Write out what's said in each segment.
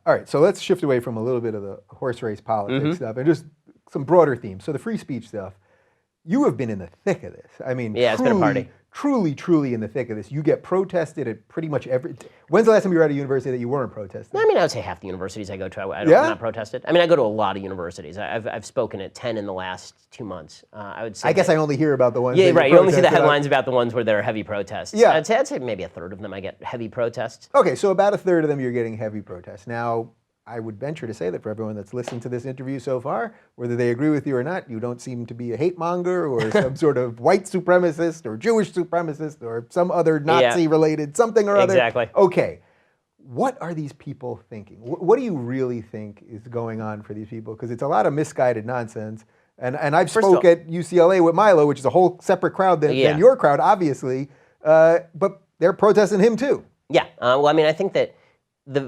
All right, so let's shift away from a little bit of the horse race politics stuff and just some broader themes. So the free speech stuff, you have been in the thick of this. I mean, yeah, it's been a party. Truly in the thick of this. You get protested at pretty much every... When's the last time you were at a university that you weren't protested? I mean, I would say half the universities I go to, I'm not protested. I mean, I go to a lot of universities. I've spoken at 10 in the last 2 months. I would say. I guess I only hear about the ones. Yeah, right. You only see the headlines about the ones where there are heavy protests. Yeah. I'd say maybe a third of them I get heavy protests. Okay, so about a third of them you're getting heavy protests. Now, I would venture to say that for everyone that's listened to this interview so far, whether they agree with you or not, you don't seem to be a hate monger or some sort of white supremacist or Jewish supremacist or some other Nazi-related something or other. Exactly. Okay, what are these people thinking? What do you really think is going on for these people? Because it's a lot of misguided nonsense. And I've spoke at UCLA with Milo, which is a whole separate crowd than your crowd, obviously. But they're protesting him too. Yeah. Well, I mean, I think that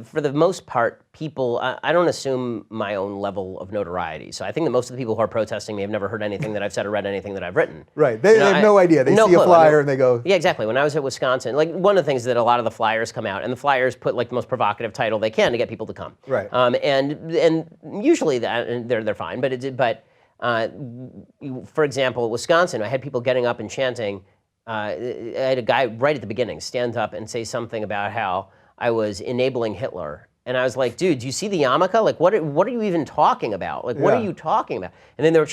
for the most part, people, I don't assume my own level of notoriety. So I think that most of the people who are protesting me have never heard anything that I've said or read anything that I've written. Right. They have no idea. They see a flyer and they go. Yeah, exactly. When I was at Wisconsin, like one of the things that a lot of the flyers come out, and the flyers put like the most provocative title they can to get people to come. Right. And usually they're fine. But for example, at Wisconsin, I had people getting up and chanting. I had a guy right at the beginning stand up and say something about how I was enabling Hitler. And I was like, dude, do you see the yarmulke? Like, what are you even talking about? Like, what are you talking about? And then they were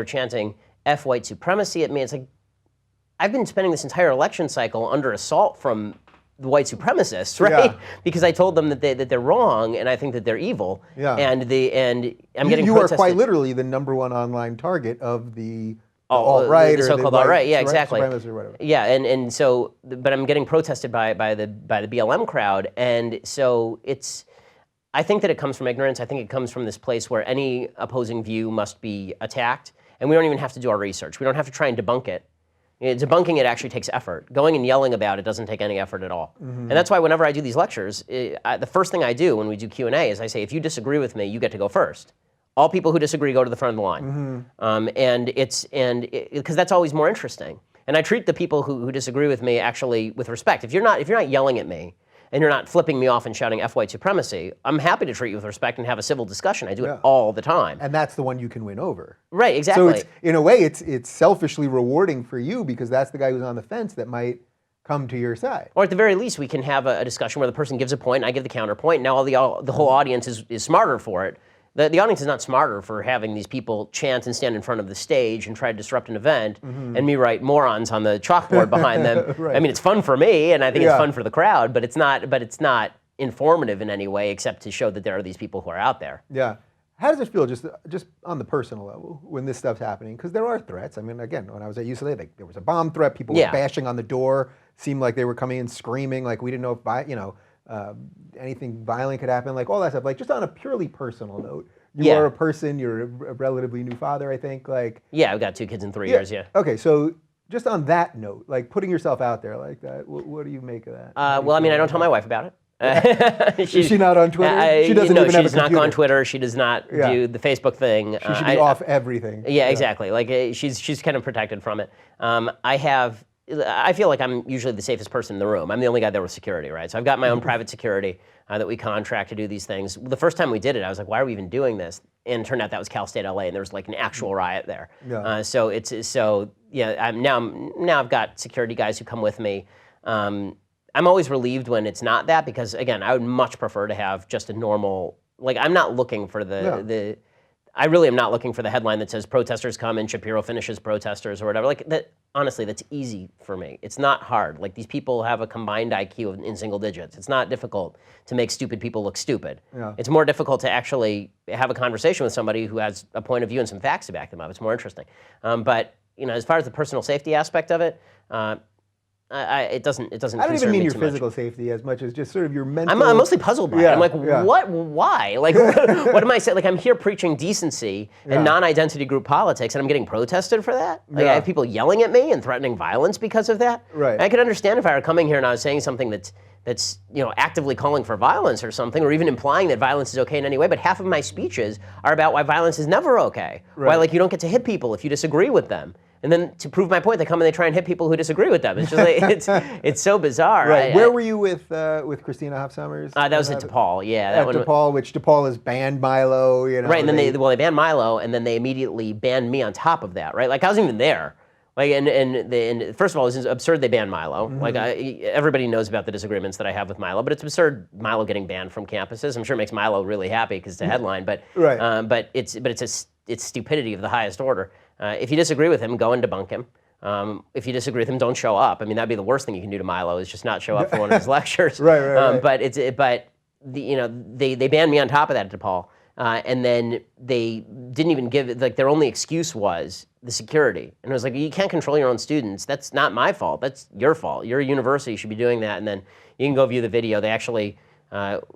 chanting F white supremacy at me. It's like, I've been spending this entire election cycle under assault from the white supremacists, right? Yeah. Because I told them that they're wrong, and I think that they're evil. Yeah. And I'm getting you are quite literally the #1 online target of the alt-right, the so-called alt-right, yeah, exactly. Or whatever. Yeah, and so, but I'm getting protested by the BLM crowd, and so I think that it comes from ignorance. I think it comes from this place where any opposing view must be attacked, and we don't even have to do our research. We don't have to try and debunk it. Debunking it actually takes effort. Going and yelling about it doesn't take any effort at all. Mm-hmm. And that's why whenever I do these lectures, the first thing I do when we do Q&A is I say, if you disagree with me, you get to go first. All people who disagree go to the front of the line, because that's always more interesting. And I treat the people who disagree with me actually with respect. If you're not yelling at me and you're not flipping me off and shouting F white supremacy, I'm happy to treat you with respect and have a civil discussion. I do it all the time. And that's the one you can win over. Right, exactly. So in a way, it's selfishly rewarding for you because that's the guy who's on the fence that might come to your side. Or at the very least, we can have a discussion where the person gives a point and I give the counterpoint. Now the whole audience is smarter for it. The audience is not smarter for having these people chant and stand in front of the stage and try to disrupt an event and me write morons on the chalkboard behind them. Right. I mean, it's fun for me and I think it's fun for the crowd, but it's not informative in any way except to show that there are these people who are out there. Yeah. How does it feel just on the personal level when this stuff's happening? Because there are threats. I mean, again, when I was at UCLA, there was a bomb threat. People were bashing on the door. Seemed like they were coming in screaming, like we didn't know if anything violent could happen, like all that stuff. Like just on a purely personal note, you are a person. You're a relatively new father, I think. Like I've got 2 kids in 3 years. Yeah. Okay, so just on that note, like putting yourself out there like that, what do you make of that? Well, I mean, I don't tell my wife about it. Is she not on Twitter? She doesn't even have a computer. She's not on Twitter. She does not do the Facebook thing. She should be off everything. Yeah, exactly. Like she's kind of protected from it. I feel like I'm usually the safest person in the room. I'm the only guy there with security, right? So I've got my own private security that we contract to do these things. The first time we did it, I was like, why are we even doing this? And it turned out that was Cal State LA, and there was like an actual riot there. Yeah. Now I've got security guys who come with me. I'm always relieved when it's not that because, again, I would much prefer to have just a normal, like I'm not looking for I really am not looking for the headline that says protesters come and Shapiro finishes protesters or whatever. Like that, honestly, that's easy for me. It's not hard. Like these people have a combined IQ in single digits. It's not difficult to make stupid people look stupid. Yeah. It's more difficult to actually have a conversation with somebody who has a point of view and some facts to back them up. It's more interesting. But as far as the personal safety aspect of it, it doesn't. I don't even mean your physical safety as much as just sort of your mental. I'm mostly puzzled by it. I'm like, what? Why? Like, what am I saying? Like, I'm here preaching decency and non-identity group politics, and I'm getting protested for that. Like, I have people yelling at me and threatening violence because of that. Right. And I could understand if I were coming here and I was saying something that's actively calling for violence or something, or even implying that violence is okay in any way. But half of my speeches are about why violence is never okay. Right. Why, like, you don't get to hit people if you disagree with them. And then to prove my point, they come and they try and hit people who disagree with them. It's just like, it's so bizarre. Right. Where were you with Christina Hoff Sommers? That was at DePaul. Yeah, at DePaul, which DePaul has banned Milo. You know, right, and then they banned Milo, and then they immediately banned me on top of that. Right, like I wasn't even there. Like, and first of all, it's absurd they banned Milo. Mm-hmm. Like, everybody knows about the disagreements that I have with Milo, but it's absurd Milo getting banned from campuses. I'm sure it makes Milo really happy because it's a headline, but right. But it's stupidity of the highest order. If you disagree with him, go and debunk him. If you disagree with him, don't show up. I mean, that'd be the worst thing you can do to Milo is just not show up for one of his lectures. Right. But they banned me on top of that at DePaul. And then they didn't even give it, like their only excuse was the security. And it was like, you can't control your own students. That's not my fault. That's your fault. Your university should be doing that. And then you can go view the video. They actually,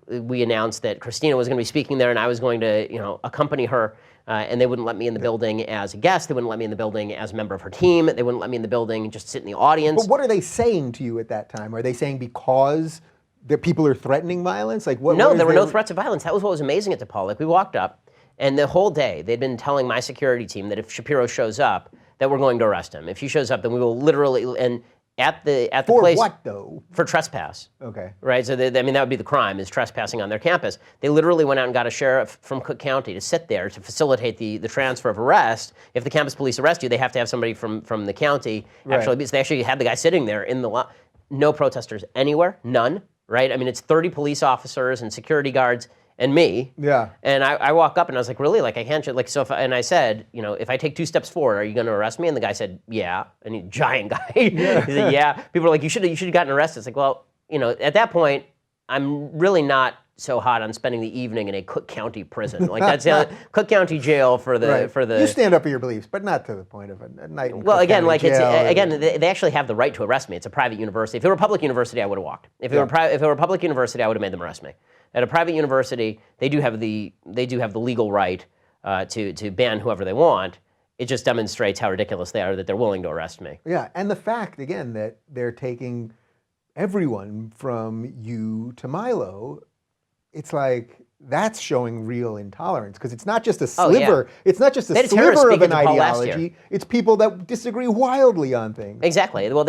we announced that Christina was going to be speaking there and I was going to, accompany her. And they wouldn't let me in the building as a guest. They wouldn't let me in the building as a member of her team. They wouldn't let me in the building and just sit in the audience. But what are they saying to you at that time? Are they saying because that people are threatening violence? Like what? No, there were no threats of violence. That was what was amazing at DePaul. Like we walked up, and the whole day they'd been telling my security team that if Shapiro shows up, that we're going to arrest him. If he shows up, then we will literally and at the place. For what though? For trespass. Okay. Right. So that would be the crime is trespassing on their campus. They literally went out and got a sheriff from Cook County to sit there to facilitate the transfer of arrest. If the campus police arrest you, they have to have somebody from the county actually. So they actually had the guy sitting there in the lot. No protesters anywhere. None. Right? I mean, it's 30 police officers and security guards and me. Yeah. And I walk up and I was like, really? Like, I can't, like, so and I said, if I take 2 steps forward, are you going to arrest me? And the guy said, yeah. And he's a giant guy. Yeah. He said, yeah. People are like, you should have gotten arrested. It's like, well, at that point, I'm really not so hot on spending the evening in a Cook County prison. Like that's Cook County jail for the You stand up for your beliefs, but not to the point of a night in Well, Cook again, County like jail they actually have the right to arrest me. It's a private university. If it were a public university, I would have walked. If it were a public university, I would have made them arrest me. At a private university, they do have the legal right to ban whoever they want. It just demonstrates how ridiculous they are that they're willing to arrest me. Yeah, and the fact again that they're taking everyone from you to Milo. It's like that's showing real intolerance because it's not just a sliver. Oh, yeah. It's not just a sliver of an ideology. It's people that disagree wildly on things. Exactly. Well,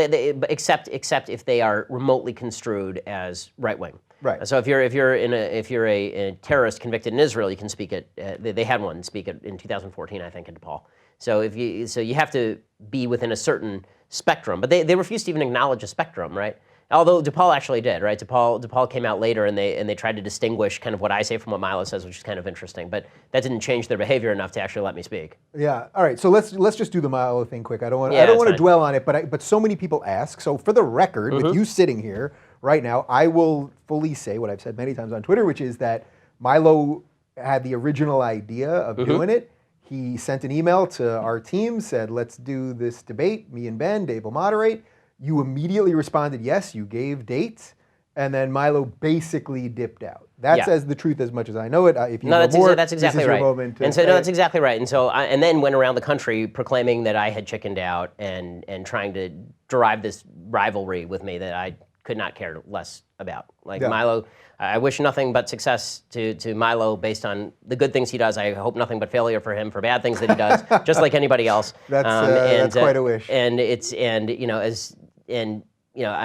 except if they are remotely construed as right wing. Right. So if you're a terrorist convicted in Israel, you can speak it. They had one speak it in 2014, I think, in DePaul. So you have to be within a certain spectrum, but they refuse to even acknowledge a spectrum, right? Although DePaul actually did, right? DePaul came out later and they tried to distinguish kind of what I say from what Milo says, which is kind of interesting. But that didn't change their behavior enough to actually let me speak. Yeah. All right. So let's just do the Milo thing quick. I don't want to dwell on it, but so many people ask. So for the record, with you sitting here right now, I will fully say what I've said many times on Twitter, which is that Milo had the original idea of doing it. He sent an email to our team, said, "Let's do this debate. Me and Ben, Dave will moderate." You immediately responded, yes, you gave dates, and then Milo basically dipped out. That says the truth as much as I know it. If you know more, that's exactly right. That's exactly right. And then went around the country proclaiming that I had chickened out and trying to derive this rivalry with me that I could not care less about. Milo, I wish nothing but success to Milo based on the good things he does. I hope nothing but failure for him for bad things that he does, just like anybody else. That's quite a wish. I'm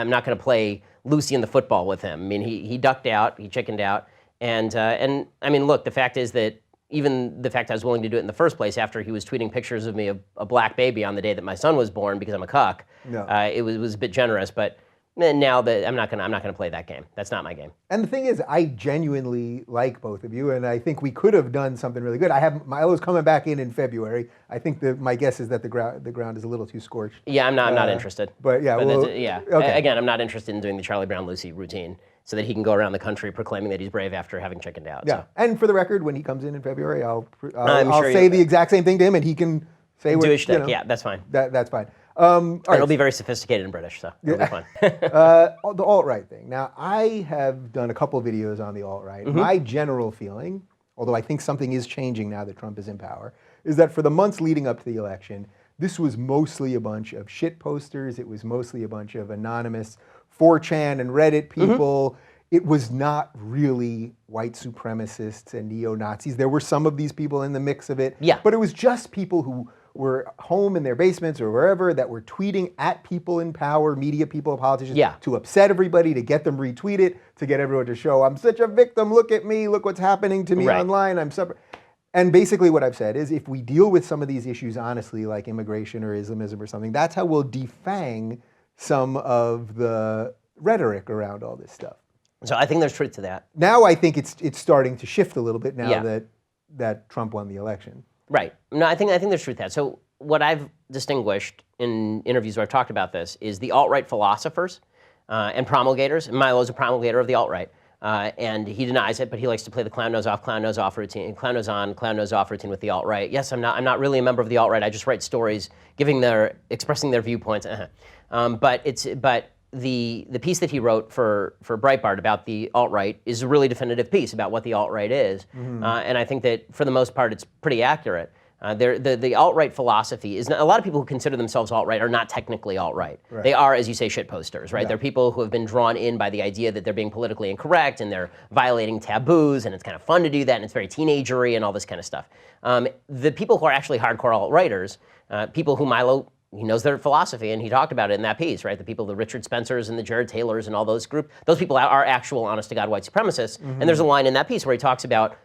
not going to play Lucy in the football with him. I mean, he ducked out, he chickened out, and I mean, look, the fact is that even the fact I was willing to do it in the first place after he was tweeting pictures of me of a black baby on the day that my son was born because I'm a cuck, it was a bit generous, but. Now that I'm not gonna play that game. That's not my game. And the thing is, I genuinely like both of you, and I think we could have done something really good. Milo's coming back in February. I think my guess is that the ground is a little too scorched. Yeah, I'm not interested. But yeah, okay. Again, I'm not interested in doing the Charlie Brown Lucy routine so that he can go around the country proclaiming that he's brave after having chickened out. Yeah, so. And for the record, when he comes in February, I'll say the exact same thing to him, and he can say do his shtick. Yeah, that's fine. That's fine. It'll be very sophisticated and British, so it'll be fun. The alt-right thing. Now, I have done a couple of videos on the alt-right. My general feeling, although I think something is changing now that Trump is in power, is that for the months leading up to the election, this was mostly a bunch of shit posters. It was mostly a bunch of anonymous 4chan and Reddit people. It was not really white supremacists and neo-Nazis. There were some of these people in the mix of it. Yeah. But it was just people who were home in their basements or wherever that were tweeting at people in power, media people, politicians, to upset everybody, to get them retweeted, to get everyone to show, I'm such a victim, look at me, look what's happening to me online, I'm suffering. And basically what I've said is if we deal with some of these issues honestly, like immigration or Islamism or something, that's how we'll defang some of the rhetoric around all this stuff. So I think there's truth to that. Now I think it's starting to shift a little bit now that Trump won the election. Right. No, I think there's truth to that. So what I've distinguished in interviews where I've talked about this is the alt-right philosophers and promulgators. Milo's a promulgator of the alt-right. And he denies it, but he likes to play the clown nose off routine, clown nose on, clown nose off routine with the alt-right. Yes, I'm not really a member of the alt-right. I just write stories, expressing their viewpoints. But the piece that he wrote for Breitbart about the alt-right is a really definitive piece about what the alt-right is, and I think that for the most part it's pretty accurate. The alt-right philosophy is not, a lot of people who consider themselves alt-right are not technically alt-right. They are, as you say, shit posters, right? They're people who have been drawn in by the idea that they're being politically incorrect and they're violating taboos, and it's kind of fun to do that, and it's very teenagery and all this kind of stuff. The people who are actually hardcore alt-righters, people who Milo, he knows their philosophy, and he talked about it in that piece, right? The people, the Richard Spencers and the Jared Taylors and all those those people are actual, honest-to-God white supremacists. And there's a line in that piece where he talks about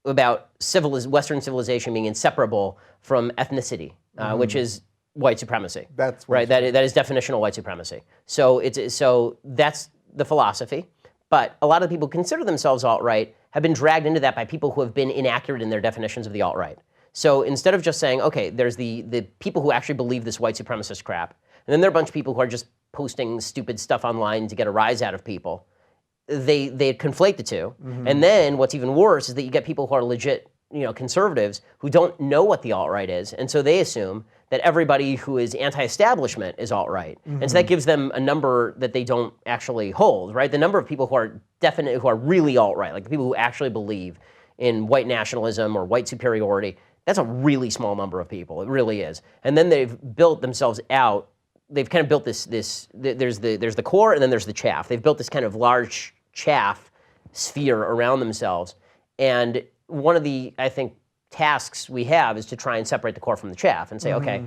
Western civilization being inseparable from ethnicity, which is white supremacy. That's right. That is definitional white supremacy. So that's the philosophy. But a lot of people who consider themselves alt-right have been dragged into that by people who have been inaccurate in their definitions of the alt-right. So instead of just saying, okay, there's the people who actually believe this white supremacist crap, and then there are a bunch of people who are just posting stupid stuff online to get a rise out of people. They conflate the two, and then what's even worse is that you get people who are legit, conservatives who don't know what the alt-right is, and so they assume that everybody who is anti-establishment is alt-right, and so that gives them a number that they don't actually hold, right? The number of people who are really alt-right, like the people who actually believe in white nationalism or white superiority, that's a really small number of people. It really is, and then they've built themselves out. They've kind of built this there's the core and then there's the chaff. They've built this kind of large chaff sphere around themselves. And one of the, I think, tasks we have is to try and separate the core from the chaff and say, okay,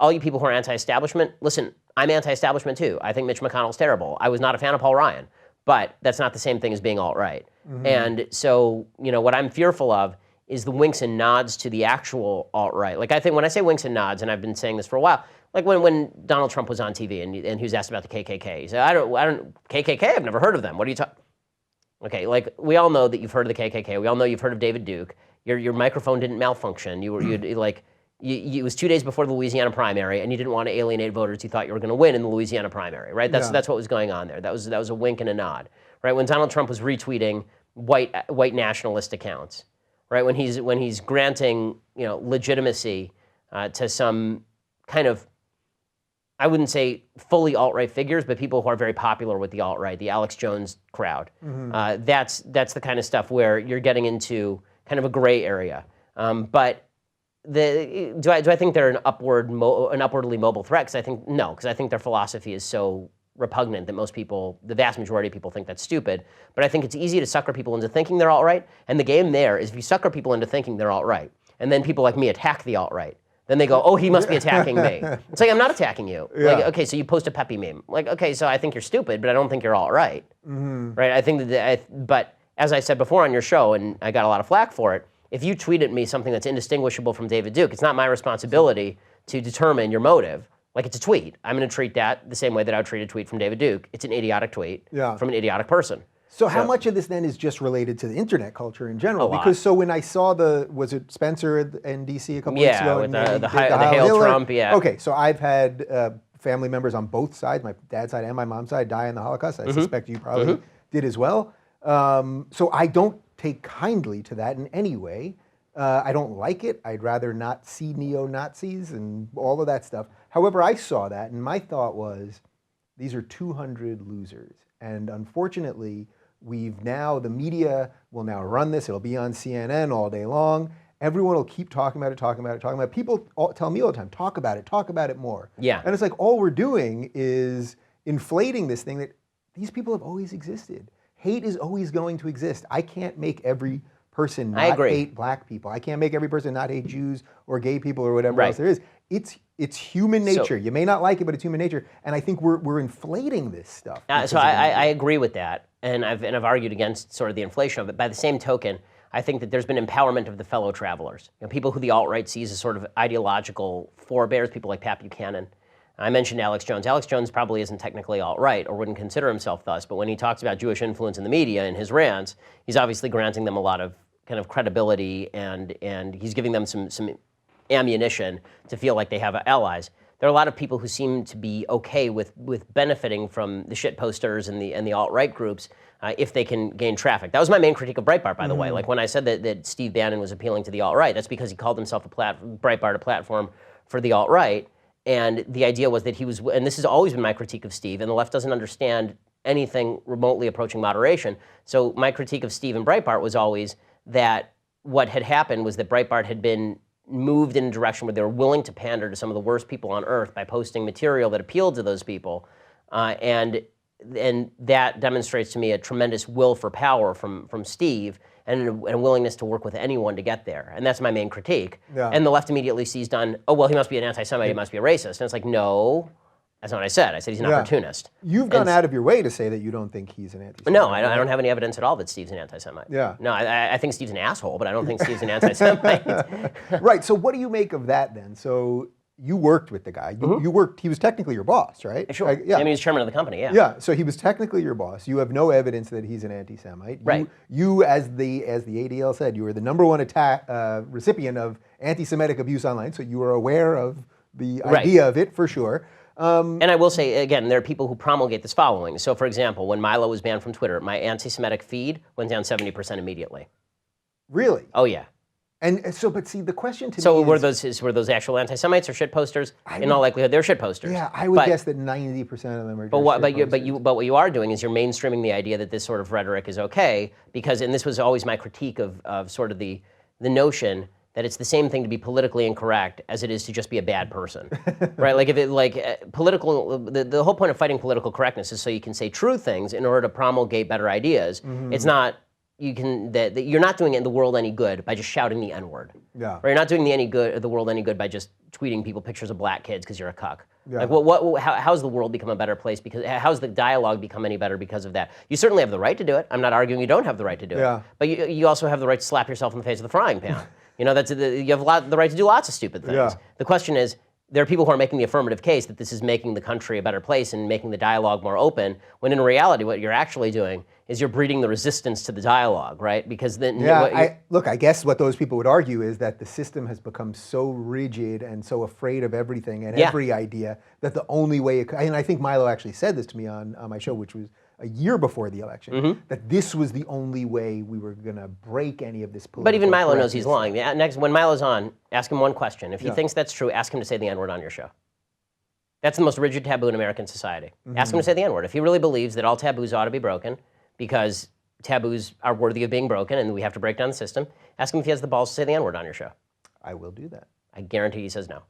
all you people who are anti-establishment, listen, I'm anti-establishment too. I think Mitch McConnell's terrible. I was not a fan of Paul Ryan, but that's not the same thing as being alt-right. And so, what I'm fearful of is the winks and nods to the actual alt-right. Like I think when I say winks and nods, and I've been saying this for a while, like when Donald Trump was on TV and he was asked about the KKK, he said, I don't KKK, I've never heard of them. What are you talking? Okay, like we all know that you've heard of the KKK. We all know you've heard of David Duke. Your microphone didn't malfunction. It was 2 days before the Louisiana primary, and you didn't want to alienate voters you thought you were going to win in the Louisiana primary, right? That's what was going on there. That was a wink and a nod, right? When Donald Trump was retweeting white nationalist accounts, right? When he's granting legitimacy to some kind of, I wouldn't say fully alt-right figures, but people who are very popular with the alt-right, the Alex Jones crowd. That's the kind of stuff where you're getting into kind of a gray area. But do I think they're an upwardly mobile threat? Because I think no, because I think their philosophy is so repugnant that most people, the vast majority of people, think that's stupid. But I think it's easy to sucker people into thinking they're alt-right. And the game there is if you sucker people into thinking they're alt-right, and then people like me attack the alt-right, then they go, oh, he must be attacking me. It's like, I'm not attacking you. Like, okay, so you post a Peppy meme. Like, okay, so I think you're stupid, but I don't think you're alt-right. Right? I think but as I said before on your show, and I got a lot of flack for it, if you tweet at me something that's indistinguishable from David Duke, it's not my responsibility to determine your motive. Like, it's a tweet. I'm going to treat that the same way that I would treat a tweet from David Duke. It's an idiotic tweet from an idiotic person. So how much of this then is just related to the internet culture in general? Because so when I saw was it Spencer in D.C. a couple weeks ago? With the Hail Trump, Okay, so I've had family members on both sides, my dad's side and my mom's side, die in the Holocaust. I suspect you probably did as well. So I don't take kindly to that in any way. I don't like it. I'd rather not see neo-Nazis and all of that stuff. However, I saw that, and my thought was, these are 200 losers. And unfortunately, the media will now run this. It'll be on CNN all day long. Everyone will keep talking about it. People tell me all the time, talk about it more. Yeah. And it's like all we're doing is inflating this thing that these people have always existed. Hate is always going to exist. I can't make every person not hate black people. I can't make every person not hate Jews or gay people or whatever else there is. It's human nature. You may not like it, but it's human nature. And I think we're inflating this stuff. So I agree with that, and I've argued against sort of the inflation of it. By the same token, I think that there's been empowerment of the fellow travelers. People who the alt-right sees as sort of ideological forebears, people like Pat Buchanan. I mentioned Alex Jones. Alex Jones probably isn't technically alt-right or wouldn't consider himself thus, but when he talks about Jewish influence in the media in his rants, he's obviously granting them a lot of kind of credibility and he's giving them some ammunition to feel like they have allies. There are a lot of people who seem to be okay with benefiting from the shit posters and the alt-right groups if they can gain traffic. That was my main critique of Breitbart, by the way. Like when I said that Steve Bannon was appealing to the alt-right, that's because he called himself Breitbart a platform for the alt-right. And the idea was that he was, and this has always been my critique of Steve, and the left doesn't understand anything remotely approaching moderation. So my critique of Steve and Breitbart was always that what had happened was that Breitbart had been moved in a direction where they were willing to pander to some of the worst people on earth by posting material that appealed to those people. And that demonstrates to me a tremendous will for power from Steve and a willingness to work with anyone to get there. And that's my main critique. Yeah. And the left immediately seized on, oh, well, he must be an anti-Semite, he must be a racist. And it's like, no, that's not what I said. I said he's an opportunist. You've gone out of your way to say that you don't think he's an anti-Semite. No, I don't have any evidence at all that Steve's an anti-Semite. Yeah. No, I think Steve's an asshole, but I don't think Steve's an anti-Semite. Right, so what do you make of that then? So you worked with the guy. You worked, he was technically your boss, right? Sure. I mean, he was chairman of the company, yeah. Yeah, so he was technically your boss. You have no evidence that he's an anti-Semite. Right. You as the ADL said, you were the #1 recipient of anti-Semitic abuse online, so you were aware of the idea of it for sure. And I will say, again, there are people who promulgate this following. So, for example, when Milo was banned from Twitter, my anti-Semitic feed went down 70% immediately. Really? Oh, yeah. And so, but see, the question to me is... were those actual anti-Semites or shit posters? In all likelihood, they're shit posters. Yeah, I would guess that 90% of them are but what you are doing is you're mainstreaming the idea that this sort of rhetoric is okay, because, and this was always my critique of sort of the notion that it's the same thing to be politically incorrect as it is to just be a bad person, right? Like if it the whole point of fighting political correctness is so you can say true things in order to promulgate better ideas. It's not you're not doing the world any good by just shouting the N-word. Yeah. Right? You're not doing the world any good by just tweeting people pictures of black kids because you're a cuck. Yeah. Like how's the world become a better place how's the dialogue become any better because of that? You certainly have the right to do it. I'm not arguing you don't have the right to do it. But you also have the right to slap yourself in the face with a frying pan. You know, you have the right to do lots of stupid things. Yeah. The question is, there are people who are making the affirmative case that this is making the country a better place and making the dialogue more open, when in reality what you're actually doing is you're breeding the resistance to the dialogue, right? Because then... look, I guess what those people would argue is that the system has become so rigid and so afraid of everything and every idea that the only way... and I think Milo actually said this to me on my show, which was a year before the election, that this was the only way we were going to break any of this political... But even Milo knows he's lying. Next, when Milo's on, ask him one question. If he thinks that's true, ask him to say the N-word on your show. That's the most rigid taboo in American society. Ask him to say the N-word. If he really believes that all taboos ought to be broken because taboos are worthy of being broken and we have to break down the system, ask him if he has the balls to say the N-word on your show. I will do that. I guarantee he says no.